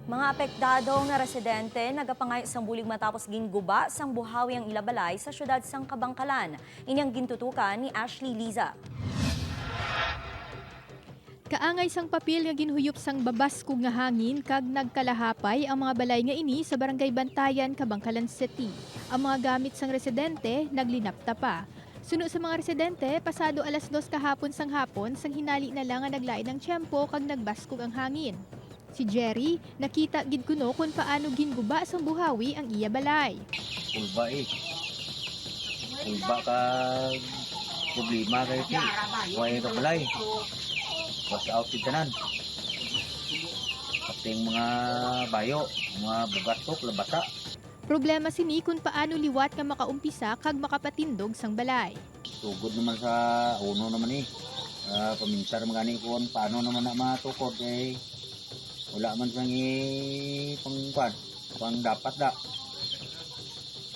Mga apektado na residente nagapangay sang bulig matapos ginguba sang buhawi ang ilabalay sa syudad sang Kabangkalan. Inyang gintutukan ni Ashley Liza. Kaangay sang papel nga ginhuyop sang babaskog nga hangin kag nagkalahapay ang mga balay nga ini sa Barangay Bantayan, Kabangkalan City. Ang mga gamit sang residente naglinapta pa. Suno sa mga residente, pasado alas 2 kahapon sang hapon sang hinali na lang nga naglain ng tiyempo kag nagbaskog ang hangin. Si Jerry, nakita gid kuno kung paano ginguba sang buhawi ang iya balay. Ulba Ulba ka problema kay ti. Way ka balay. Was out tanan. Ating mga bayo, mga bugatok, labasa. Problema sini kung paano liwat nga makaumpisa kag makapatindog sang balay. Tugod naman sa uno naman pamintar magani kon paano naman na matukod wala man sang pang dapat da.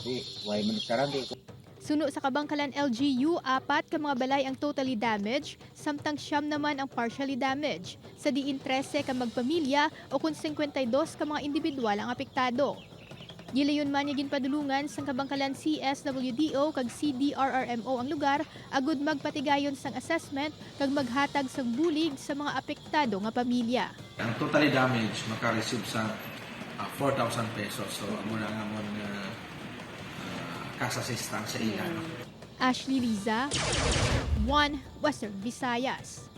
Di, way ministaran di. Suno sa Kabangkalan LGU, 4 ka mga balay ang totally damaged, samtang 9 naman ang partially damaged. Sa diin 13 ka magpamilya o kung 52 ka mga individual ang apektado. Gilayon man yung ginpadulungan sang Kabangkalan CSWDO kag CDRRMO ang lugar, agud magpatigayon sang assessment kag maghatag sang bulig sa mga apektado nga pamilya. Ang totally damaged maka-receive sa 4,000 pesos. So amo na nga mo kas-assistance sa ilan. Ashley Liza, 1 Western Visayas.